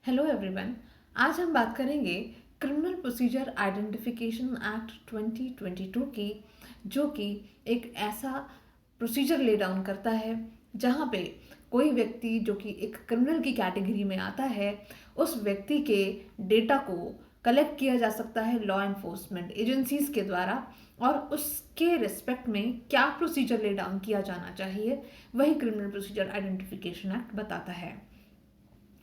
Hello everyone. आज हम बात करेंगे क्रिमिनल प्रोसीजर आइडेंटिफिकेशन एक्ट 2022 की, जो कि एक ऐसा प्रोसीजर ले डाउन करता है जहाँ पे कोई व्यक्ति जो कि एक क्रिमिनल की कैटेगरी में आता है, उस व्यक्ति के डेटा को कलेक्ट किया जा सकता है लॉ एनफोर्समेंट एजेंसीज के द्वारा, और उसके रिस्पेक्ट में क्या प्रोसीजर ले डाउन किया जाना चाहिए वही क्रिमिनल प्रोसीजर आइडेंटिफिकेशन एक्ट बताता है।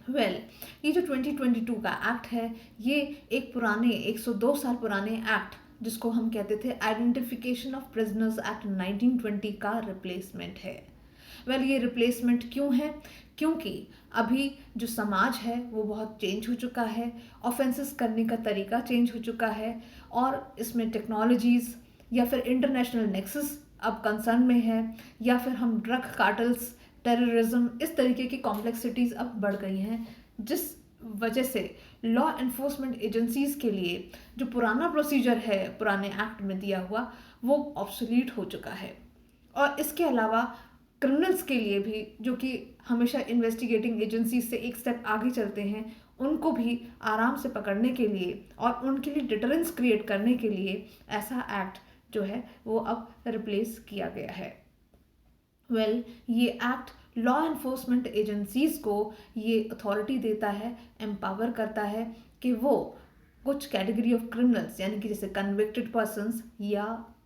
ये जो 2022 का एक्ट है, ये एक पुराने 102 साल पुराने एक्ट जिसको हम कहते थे आइडेंटिफिकेशन ऑफ प्रिजनर्स एक्ट 1920 का रिप्लेसमेंट है। ये रिप्लेसमेंट क्यों है? क्योंकि अभी जो समाज है वो बहुत चेंज हो चुका है, ऑफेंसेस करने का तरीका चेंज हो चुका है, और इसमें टेक्नोलॉजीज या फिर इंटरनेशनल नेक्सस अब कंसर्न में है, या फिर हम ड्रग कार्टल्स, टेररिज्म, इस तरीके की कॉम्प्लेक्सिटीज़ अब बढ़ गई हैं, जिस वजह से लॉ एनफोर्समेंट एजेंसीज के लिए जो पुराना प्रोसीजर है पुराने एक्ट में दिया हुआ, वो ऑब्सोलीट हो चुका है। और इसके अलावा क्रिमिनल्स के लिए भी, जो कि हमेशा इन्वेस्टिगेटिंग एजेंसी से एक स्टेप आगे चलते हैं, उनको भी आराम से पकड़ने के लिए और उनके लिए डिटरेंस क्रिएट करने के लिए ऐसा एक्ट जो है वो अब रिप्लेस किया गया है। ये एक्ट लॉ एनफोर्समेंट एजेंसीज को ये अथॉरिटी देता है, एम्पावर करता है कि वो कुछ कैटेगरी ऑफ क्रिमिनल्स, यानी कि जैसे कन्विक्टेड पर्सन्स या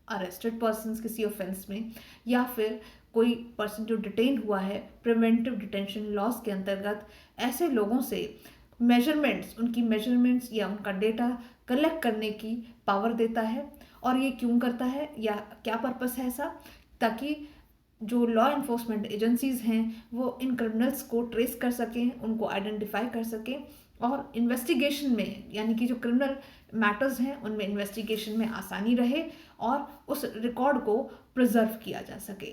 अरेस्टेड पर्सन्स किसी ऑफेंस में, या फिर कोई पर्सन जो डिटेन हुआ है प्रिवेंटिव डिटेंशन लॉज के अंतर्गत, ऐसे लोगों से उनकी मेजरमेंट्स या उनका डेटा कलेक्ट करने की पावर देता है। और ये क्यों करता है या क्या पर्पस है ऐसा? ताकि जो लॉ एनफोर्समेंट एजेंसीज हैं वो इन क्रिमिनल्स को ट्रेस कर सकें, उनको आइडेंटिफाई कर सकें, और इन्वेस्टिगेशन में, यानी कि जो क्रिमिनल मैटर्स हैं उनमें इन्वेस्टिगेशन में आसानी रहे और उस रिकॉर्ड को प्रिजर्व किया जा सके।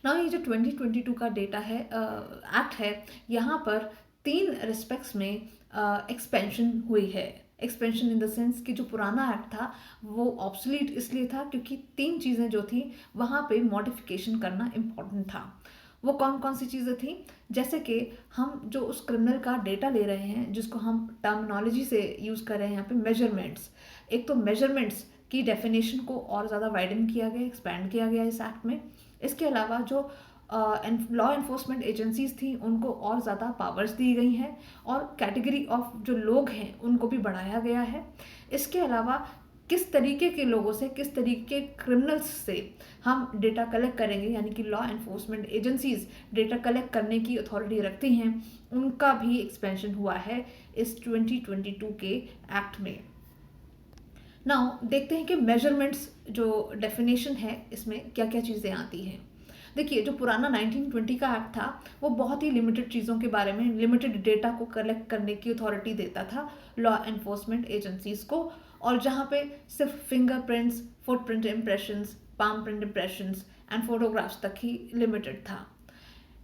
ना ये जो 2022 का डेटा है, एक्ट है, यहाँ पर 3 रिस्पेक्ट्स में एक्सपेंशन हुई है। एक्सपेंशन इन द सेंस कि जो पुराना एक्ट था वो ऑब्सोलीट इसलिए था क्योंकि 3 चीज़ें जो थी वहाँ पे मॉडिफिकेशन करना इम्पॉर्टेंट था। वो कौन कौन सी चीज़ें थी? जैसे कि हम जो उस क्रिमिनल का डेटा ले रहे हैं, जिसको हम टर्मिनोलॉजी से यूज़ कर रहे हैं यहाँ पे, मेजरमेंट्स। एक तो मेजरमेंट्स की डेफिनेशन को और ज़्यादा वाइडन किया गया, एक्सपैंड किया गया इस एक्ट में। इसके अलावा जो लॉ एनफोर्समेंट एजेंसीज थी उनको और ज़्यादा पावर्स दी गई हैं, और कैटेगरी ऑफ जो लोग हैं उनको भी बढ़ाया गया है। इसके अलावा किस तरीके के लोगों से, किस तरीके के क्रिमिनल्स से हम डेटा कलेक्ट करेंगे, यानी कि law enforcement agencies data collect करने की अथॉरिटी रखती हैं, उनका भी एक्सपेंशन हुआ है इस 2022 के एक्ट में। नाउ देखते हैं कि मेजरमेंट्स जो डेफिनेशन है इसमें क्या क्या चीज़ें आती हैं। देखिए, जो पुराना 1920 का एक्ट था वो बहुत ही लिमिटेड चीज़ों के बारे में, लिमिटेड डेटा को कलेक्ट करने की अथॉरिटी देता था लॉ एनफोर्समेंट एजेंसीज को, और जहाँ पे सिर्फ fingerprints, footprint impressions, palm print impressions and photographs तक ही लिमिटेड था।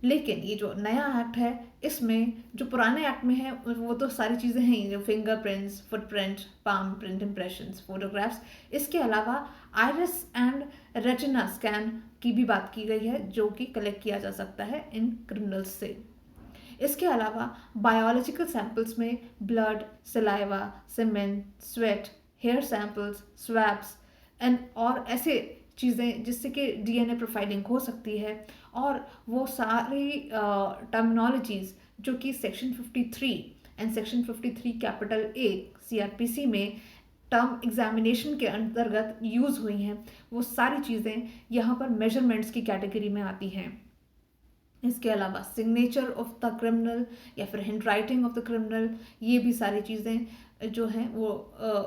लेकिन ये जो नया एक्ट है, इसमें जो पुराने एक्ट में है वो तो सारी चीज़ें हैं ही, जो fingerprints, footprint, palm print impressions, photographs. इसके अलावा आइरिस एंड रेटिना स्कैन की भी बात की गई है, जो कि कलेक्ट किया जा सकता है इन क्रिमिनल्स से। इसके अलावा बायोलॉजिकल सैंपल्स में blood, saliva, semen, sweat, hair samples, swabs and और ऐसे चीज़ें जिससे कि डीएनए प्रोफाइलिंग हो सकती है, और वो सारी टर्मिनोलॉजीज जो कि section 53 and section 53 capital A CrPC में टर्म एग्जामिनेशन के अंतर्गत यूज़ हुई हैं, वो सारी चीज़ें यहाँ पर मेजरमेंट्स की कैटेगरी में आती हैं। इसके अलावा सिग्नेचर ऑफ द क्रिमिनल या फिर hand writing of the criminal, ये भी सारी चीज़ें जो हैं वो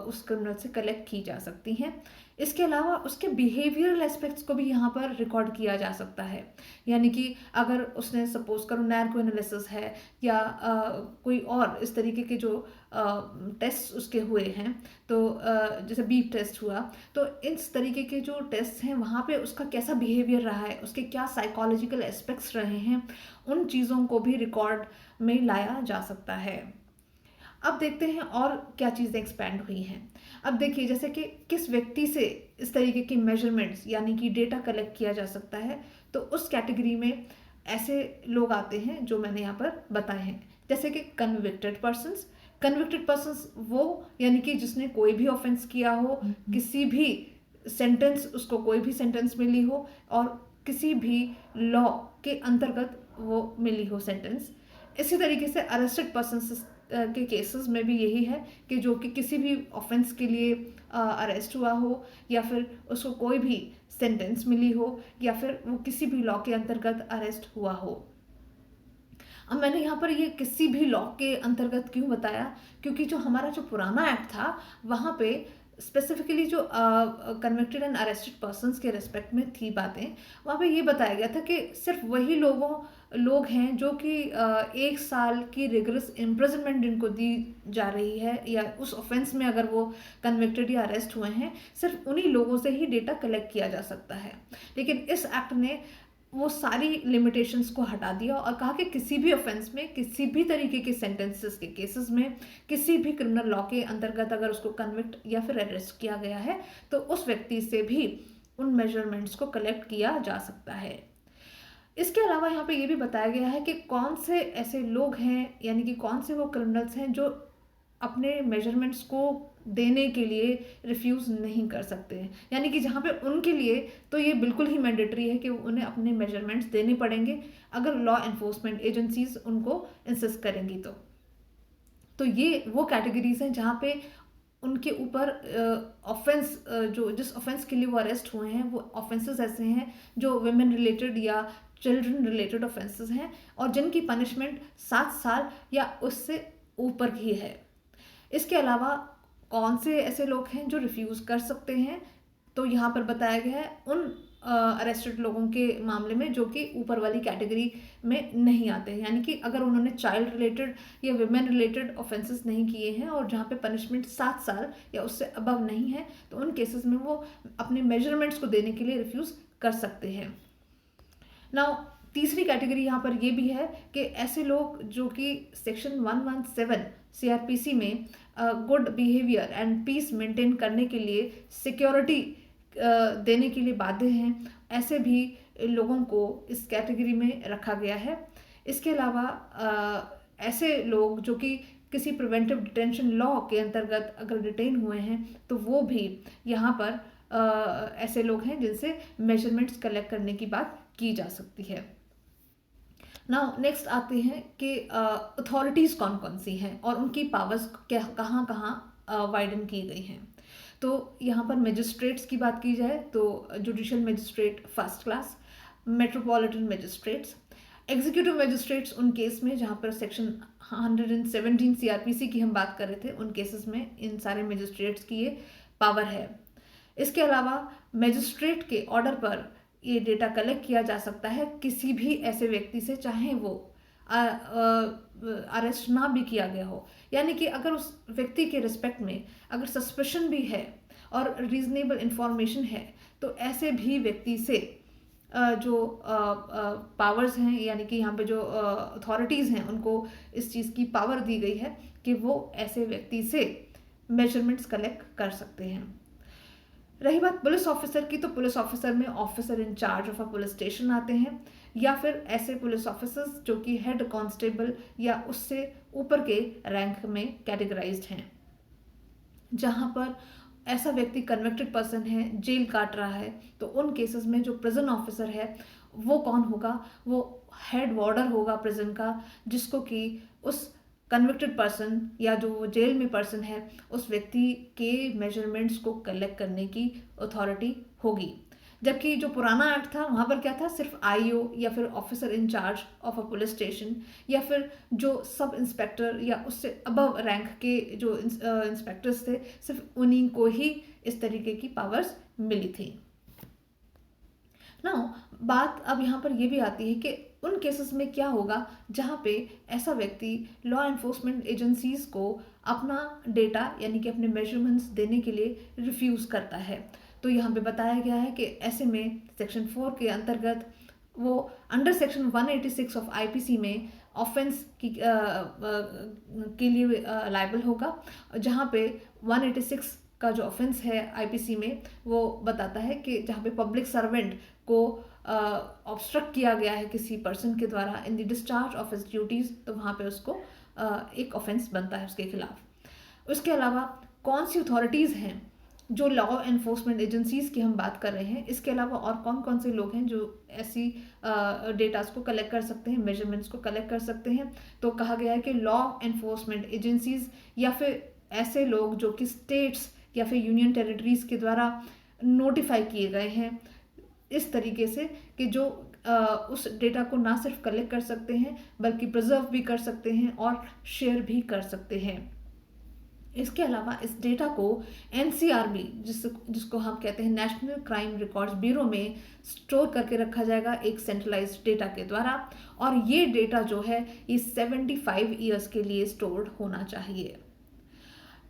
उस क्रिमिनल से कलेक्ट की जा सकती हैं। इसके अलावा उसके बिहेवियरल एस्पेक्ट्स को भी यहाँ पर रिकॉर्ड किया जा सकता है, यानी कि अगर उसने सपोज करो नैर्को एनालिसिस है या कोई और इस तरीके के जो टेस्ट उसके हुए हैं, तो जैसे बीप टेस्ट हुआ, तो इस तरीके के जो टेस्ट हैं वहाँ पे उसका कैसा बिहेवियर रहा है, उसके क्या साइकोलॉजिकल एस्पेक्ट्स रहे हैं, उन चीज़ों को भी रिकॉर्ड में लाया जा सकता है। अब देखते हैं और क्या चीज़ें एक्सपैंड हुई हैं। अब देखिए, जैसे कि किस व्यक्ति से इस तरीके की मेजरमेंट्स यानी कि डेटा कलेक्ट किया जा सकता है, तो उस कैटेगरी में ऐसे लोग आते हैं जो मैंने यहाँ पर बताए हैं, जैसे कि कन्विक्टेड पर्सन्स वो यानी कि जिसने कोई भी ऑफेंस किया हो, किसी भी सेंटेंस, उसको कोई भी सेंटेंस मिली हो और किसी भी लॉ के अंतर्गत वो मिली हो सेंटेंस। इसी तरीके से अरेस्टेड पर्सन्स के केसेस में भी यही है कि जो कि किसी भी ऑफेंस के लिए अरेस्ट हुआ हो या फिर उसको कोई भी सेंटेंस मिली हो या फिर वो किसी भी लॉ के अंतर्गत अरेस्ट हुआ हो। अब मैंने यहाँ पर ये किसी भी लॉ के अंतर्गत क्यों बताया, क्योंकि जो हमारा जो पुराना एक्ट था वहाँ पे स्पेसिफिकली जो कन्विक्टेड एंड अरेस्टेड पर्सन्स के रिस्पेक्ट में थी बातें, वहाँ पे ये बताया गया था कि सिर्फ वही लोग हैं जो कि 1 साल की रिगरस इम्प्रिजनमेंट जिनको दी जा रही है या उस ऑफेंस में अगर वो कन्विक्टेड या अरेस्ट हुए हैं, सिर्फ उन्हीं लोगों से ही डेटा कलेक्ट किया जा सकता है। लेकिन इस एक्ट ने वो सारी लिमिटेशंस को हटा दिया और कहा कि किसी भी ऑफेंस में, किसी भी तरीके के सेंटेंसेस के केसेस में, किसी भी क्रिमिनल लॉ के अंतर्गत अगर उसको कन्विक्ट या फिर अरेस्ट किया गया है तो उस व्यक्ति से भी उन मेजरमेंट्स को कलेक्ट किया जा सकता है। इसके अलावा यहाँ पे ये भी बताया गया है कि कौन से ऐसे लोग हैं, यानी कि कौन से वो क्रिमिनल्स हैं जो अपने मेजरमेंट्स को देने के लिए रिफ्यूज़ नहीं कर सकते हैं, यानी कि जहाँ पे उनके लिए तो ये बिल्कुल ही मैंडेटरी है कि उन्हें अपने मेजरमेंट्स देने पड़ेंगे अगर लॉ एनफोर्समेंट एजेंसीज उनको इंसिस्ट करेंगी। तो ये वो कैटेगरीज हैं जहाँ पे उनके ऊपर ऑफेंस जो जिस ऑफेंस के लिए वो अरेस्ट हुए हैं वो ऑफेंसेस ऐसे हैं जो वुमेन रिलेटेड या चिल्ड्रन रिलेटेड ऑफेंसेस हैं और जिनकी पनिशमेंट 7 साल या उससे ऊपर की है। इसके अलावा कौन से ऐसे लोग हैं जो रिफ्यूज़ कर सकते हैं, तो यहाँ पर बताया गया है उन अरेस्टेड लोगों के मामले में जो कि ऊपर वाली कैटेगरी में नहीं आते हैं, यानी कि अगर उन्होंने चाइल्ड रिलेटेड या विमेन रिलेटेड ऑफेंसेस नहीं किए हैं और जहाँ पे पनिशमेंट 7 साल या उससे अबव नहीं है तो उन केसेस में वो अपने मेजरमेंट्स को देने के लिए रिफ्यूज़ कर सकते हैं। नाउ तीसरी कैटेगरी यहाँ पर ये भी है कि ऐसे लोग जो कि सेक्शन 117 CRPC में good behaviour and peace maintain करने के लिए सिक्योरिटी देने के लिए बाध्य हैं, ऐसे भी लोगों को इस कैटेगरी में रखा गया है। इसके अलावा ऐसे लोग जो कि किसी प्रिवेंटिव डिटेंशन लॉ के अंतर्गत अगर डिटेन हुए हैं तो वो भी यहाँ पर ऐसे लोग हैं जिनसे मेजरमेंट्स कलेक्ट करने की बात की जा सकती है। नाउ नेक्स्ट आते हैं कि अथॉरिटीज़ कौन कौन सी हैं और उनकी पावर्स कहाँ कहाँ वाइडन की गई हैं। तो यहाँ पर मजिस्ट्रेट्स की बात की जाए तो judicial magistrate first class, metropolitan magistrates, executive magistrates उन केस में जहाँ पर सेक्शन 117 CRPC की हम बात कर रहे थे, उन केसेस में इन सारे मजिस्ट्रेट्स की ये पावर है। इसके अलावा मजिस्ट्रेट के ऑर्डर पर ये डेटा कलेक्ट किया जा सकता है किसी भी ऐसे व्यक्ति से, चाहे वो अरेस्ट ना भी किया गया हो, यानी कि अगर उस व्यक्ति के रिस्पेक्ट में अगर सस्पेशन भी है और रीजनेबल इंफॉर्मेशन है तो ऐसे भी व्यक्ति से जो पावर्स हैं, यानी कि यहाँ पे जो अथॉरिटीज़ हैं उनको इस चीज़ की पावर दी गई है कि वो ऐसे व्यक्ति से मेजरमेंट्स कलेक्ट कर सकते हैं। रही बात पुलिस ऑफिसर की, तो पुलिस ऑफिसर में officer in charge of a police station आते हैं या फिर ऐसे पुलिस ऑफिसर्स जो कि हेड कांस्टेबल या उससे ऊपर के रैंक में कैटेगराइज्ड हैं। जहां पर ऐसा व्यक्ति कन्विक्टेड पर्सन है, जेल काट रहा है, तो उन केसेस में जो प्रिजन ऑफिसर है वो कौन होगा, वो हेड वार्डर होगा प्रिजन का, जिसको कि उस कन्विक्टेड पर्सन या जो जेल में पर्सन है उस व्यक्ति के मेजरमेंट्स को कलेक्ट करने की अथॉरिटी होगी। जबकि जो पुराना एक्ट था वहाँ पर क्या था, सिर्फ IO या फिर officer in charge of a police station या फिर जो सब इंस्पेक्टर या उससे अबव रैंक के जो इंस्पेक्टर्स थे, सिर्फ उन्हीं को ही इस तरीके की पावर्स मिली थी। नाउ बात अब यहाँ पर ये भी आती है कि उन केसेस में क्या होगा जहाँ पे ऐसा व्यक्ति लॉ एनफोर्समेंट एजेंसीज को अपना डेटा यानी कि अपने मेजरमेंट्स देने के लिए रिफ्यूज़ करता है। तो यहाँ पे बताया गया है कि ऐसे में सेक्शन 4 के अंतर्गत वो अंडर सेक्शन 186 ऑफ IPC में ऑफेंस के लिए लायबल होगा, जहाँ पे 186 का जो ऑफेंस है IPC में वो बताता है कि जहाँ पे पब्लिक सर्वेंट को ऑब्स्ट्रक्ट किया गया है किसी पर्सन के द्वारा in the discharge of his duties, तो वहाँ पे उसको एक ऑफेंस बनता है उसके खिलाफ। उसके अलावा कौन सी अथॉरिटीज़ हैं जो लॉ एनफोर्समेंट एजेंसीज की हम बात कर रहे हैं, इसके अलावा और कौन कौन से लोग हैं जो ऐसी डेटास को कलेक्ट कर सकते हैं, मेजरमेंट्स को कलेक्ट कर सकते हैं। तो कहा गया है कि लॉ एनफोर्समेंट एजेंसीज या फिर ऐसे लोग जो कि स्टेट्स या फिर यूनियन टेरिटरीज के द्वारा नोटिफाई किए गए हैं इस तरीके से कि जो उस डेटा को ना सिर्फ कलेक्ट कर सकते हैं बल्कि प्रिजर्व भी कर सकते हैं और शेयर भी कर सकते हैं। इसके अलावा इस डेटा को एनसीआरबी जिसको हम कहते हैं नेशनल क्राइम रिकॉर्ड्स ब्यूरो में स्टोर करके रखा जाएगा एक सेंट्रलाइज्ड डेटा के द्वारा, और ये डेटा जो है ये 75 ईयर्स के लिए स्टोर्ड होना चाहिए।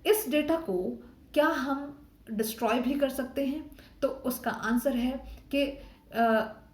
इस डेटा को क्या हम डिस्ट्रॉय भी कर सकते हैं? तो उसका आंसर है कि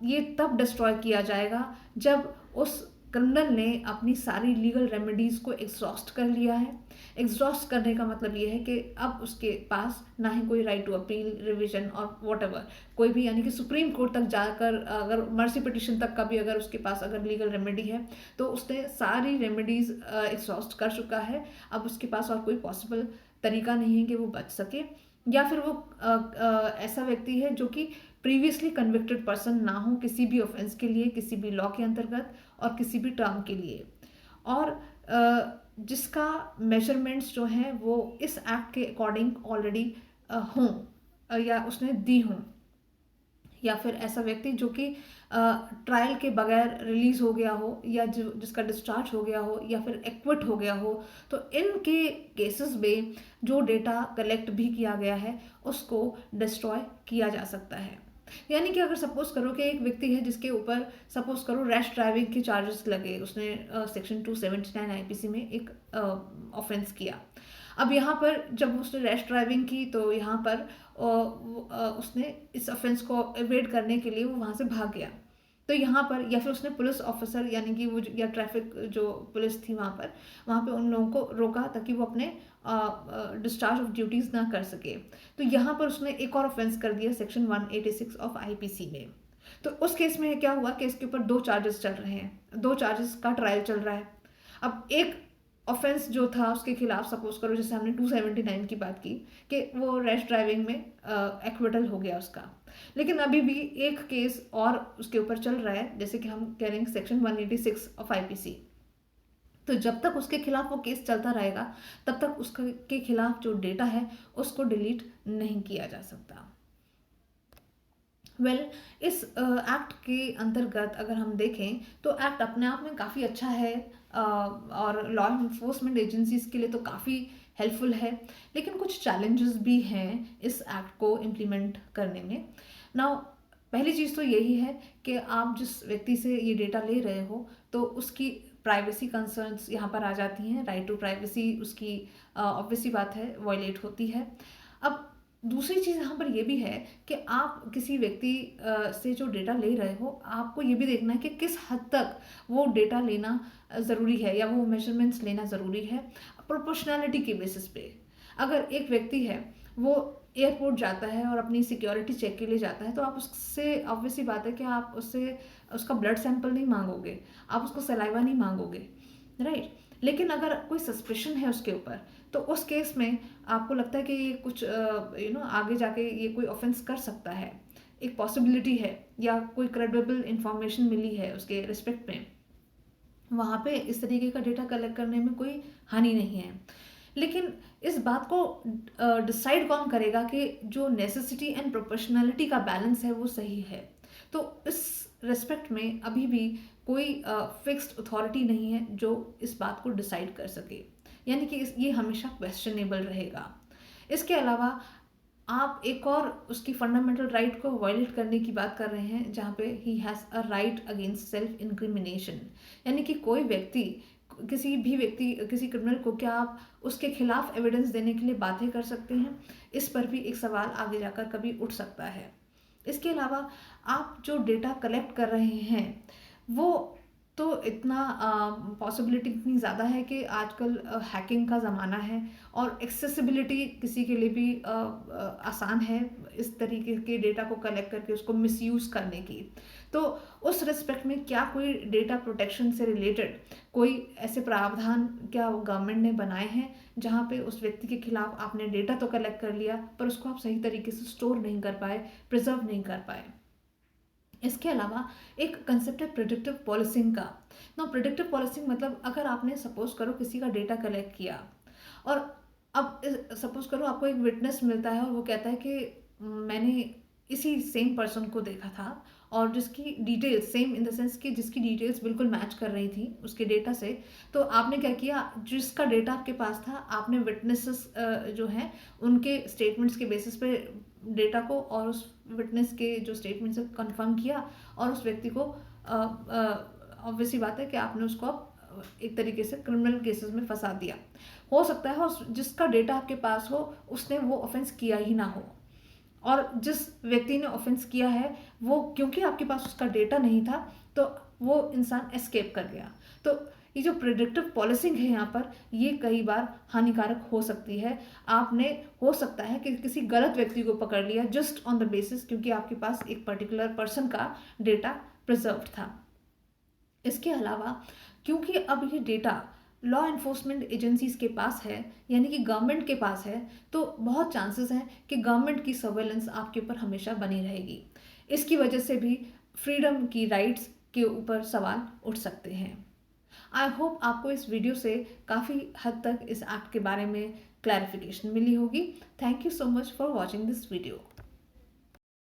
ये तब डिस्ट्रॉय किया जाएगा जब उस क्रिमिनल ने अपनी सारी लीगल रेमेडीज़ को एग्जॉस्ट कर लिया है। एग्जॉस्ट करने का मतलब ये है कि अब उसके पास ना ही कोई राइट टू अपील, रिवीजन और वॉटएवर कोई भी, यानी कि सुप्रीम कोर्ट तक जाकर अगर मर्सी पिटिशन तक का भी अगर उसके पास अगर लीगल रेमेडी है तो उसने सारी रेमेडीज़ एग्जॉस्ट कर चुका है। अब उसके पास और कोई पॉसिबल तरीका नहीं है कि वो बच सके, या फिर वो ऐसा व्यक्ति है जो कि प्रीवियसली कन्विक्टेड पर्सन ना हो किसी भी ऑफेंस के लिए, किसी भी लॉ के अंतर्गत और किसी भी टर्म के लिए, और जिसका मेजरमेंट्स जो हैं वो इस एक्ट के अकॉर्डिंग ऑलरेडी हों या उसने दी हों, या फिर ऐसा व्यक्ति जो कि ट्रायल के बगैर रिलीज हो गया हो या जो जिसका डिस्चार्ज हो गया हो या फिर एक्विट हो गया हो। तो इनके केसेस में जो डेटा कलेक्ट भी किया गया है उसको डिस्ट्रॉय किया जा सकता है। यानी कि अगर सपोज करो कि एक व्यक्ति है जिसके ऊपर सपोज करो रैश ड्राइविंग के चार्जेस लगे, उसने सेक्शन 279 आईपीसी में एक ऑफेंस किया। अब यहाँ पर जब उसने रैश ड्राइविंग की तो यहाँ पर उसने इस ऑफेंस को एवेड करने के लिए वो वहाँ से भाग गया। तो यहाँ पर या फिर उसने पुलिस ऑफिसर यानी कि वो या ट्रैफिक जो पुलिस थी वहाँ पे उन लोगों को रोका ताकि वो अपने डिस्चार्ज ऑफ ड्यूटीज़ ना कर सके। तो यहाँ पर उसने एक और ऑफेंस कर दिया सेक्शन 186 ऑफ आईपीसी में। तो उस केस में क्या हुआ कि इसके ऊपर 2 चार्जेस चल रहे हैं, 2 चार्जेस का ट्रायल चल रहा है। अब एक ऑफेंस जो था उसके खिलाफ सपोज करो जैसे हमने 279 की बात की कि वो रैश ड्राइविंग में एक्विटल हो गया उसका, लेकिन अभी भी एक केस और उसके ऊपर चल रहा है जैसे कि हम कह रहे हैं सेक्शन 186 ऑफ आईपीसी। तो जब तक उसके खिलाफ वो केस चलता रहेगा तब तक उसके खिलाफ जो डेटा है उसको डिलीट नहीं किया जा सकता। इस एक्ट के अंतर्गत अगर हम देखें तो एक्ट अपने आप में काफ़ी अच्छा है और लॉ इन्फोर्समेंट एजेंसीज के लिए तो काफ़ी हेल्पफुल है, लेकिन कुछ चैलेंजेस भी हैं इस एक्ट को इम्प्लीमेंट करने में। नाउ पहली चीज़ तो यही है कि आप जिस व्यक्ति से ये डेटा ले रहे हो तो उसकी प्राइवेसी कंसर्न्स यहाँ पर आ जाती हैं, राइट टू प्राइवेसी उसकी ऑब्वियसली बात है वायलेट होती है। अब दूसरी चीज़ यहाँ पर ये भी है कि आप किसी व्यक्ति से जो डेटा ले रहे हो आपको ये भी देखना है कि किस हद तक वो डेटा लेना ज़रूरी है या वो मेजरमेंट्स लेना ज़रूरी है प्रोपोर्शनैलिटी के बेसिस पे। अगर एक व्यक्ति है वो एयरपोर्ट जाता है और अपनी सिक्योरिटी चेक के लिए जाता है तो आप उससे ऑब्वियसली बात है कि आप उससे उसका ब्लड सैंपल नहीं मांगोगे, आप उसको सलाइवा नहीं मांगोगे, राइट। लेकिन अगर कोई सस्पेशन है उसके ऊपर तो उस केस में आपको लगता है कि ये कुछ आगे जाके ये कोई ऑफेंस कर सकता है, एक पॉसिबिलिटी है या कोई क्रेडिबल इंफॉर्मेशन मिली है उसके रिस्पेक्ट में, वहाँ पे इस तरीके का डेटा कलेक्ट करने में कोई हानि नहीं है। लेकिन इस बात को डिसाइड कौन करेगा कि जो नेसेसिटी एंड प्रोपोर्शनैलिटी का बैलेंस है वो सही है। तो इस रिस्पेक्ट में अभी भी कोई फिक्स्ड अथॉरिटी नहीं है जो इस बात को डिसाइड कर सके, यानी कि ये हमेशा क्वेश्चनेबल रहेगा। इसके अलावा आप एक और उसकी फंडामेंटल राइट को वायलेट करने की बात कर रहे हैं जहाँ पे he has a right against self incrimination, यानी कि कोई व्यक्ति किसी भी व्यक्ति किसी क्रिमिनल को क्या आप उसके खिलाफ एविडेंस देने के लिए बातें कर सकते हैं, इस पर भी एक सवाल आगे जाकर कभी उठ सकता है। इसके अलावा आप जो डेटा कलेक्ट कर रहे हैं वो तो इतना पॉसिबिलिटी इतनी ज़्यादा है कि आजकल हैकिंग का ज़माना है और एक्सेसिबिलिटी किसी के लिए भी आसान है इस तरीके के डेटा को कलेक्ट करके उसको मिसयूज़ करने की। तो उस रिस्पेक्ट में क्या कोई डेटा प्रोटेक्शन से रिलेटेड कोई ऐसे प्रावधान क्या गवर्नमेंट ने बनाए हैं जहाँ पे उस व्यक्ति के खिलाफ आपने डेटा तो कलेक्ट कर लिया पर उसको आप सही तरीके से स्टोर नहीं कर पाए, प्रिजर्व नहीं कर पाए। इसके अलावा एक कंसेप्ट है प्रिडिक्टिव पॉलिसिंग का। ना प्रिडिक्टिव पॉलिसिंग मतलब अगर आपने सपोज करो किसी का डेटा कलेक्ट किया और अब सपोज करो आपको एक विटनेस मिलता है और वो कहता है कि मैंने इसी सेम पर्सन को देखा था और जिसकी details same in the sense कि जिसकी डिटेल्स बिल्कुल मैच कर रही थी उसके डेटा से। तो आपने क्या किया, जिसका डेटा आपके पास था आपने विटनेसेस जो हैं उनके स्टेटमेंट्स के बेसिस पे डेटा को और उस विटनेस के जो स्टेटमेंट्स है कंफर्म किया और उस व्यक्ति को ऑब्वियसली बात है कि आपने उसको एक तरीके से क्रिमिनल केसेस में फंसा दिया। हो सकता है जिसका डेटा आपके पास हो उसने वो ऑफेंस किया ही ना हो और जिस व्यक्ति ने ऑफेंस किया है वो क्योंकि आपके पास उसका डेटा नहीं था तो वो इंसान एस्केप कर गया। तो ये जो प्रिडिक्टिव पॉलिसिंग है यहाँ पर ये कई बार हानिकारक हो सकती है। आपने हो सकता है कि किसी गलत व्यक्ति को पकड़ लिया जस्ट ऑन द बेसिस क्योंकि आपके पास एक पर्टिकुलर पर्सन का डेटा प्रिजर्व था। इसके अलावा क्योंकि अब ये डेटा लॉ एनफोर्समेंट एजेंसीज के पास है यानी कि गवर्नमेंट के पास है तो बहुत चांसेस हैं कि गवर्नमेंट की सर्वेलेंस आपके ऊपर हमेशा बनी रहेगी। इसकी वजह से भी फ्रीडम की राइट्स के ऊपर सवाल उठ सकते हैं। आई होप आपको इस वीडियो से काफ़ी हद तक इस एक्ट के बारे में क्लैरिफिकेशन मिली होगी। Thank you so much for watching this video.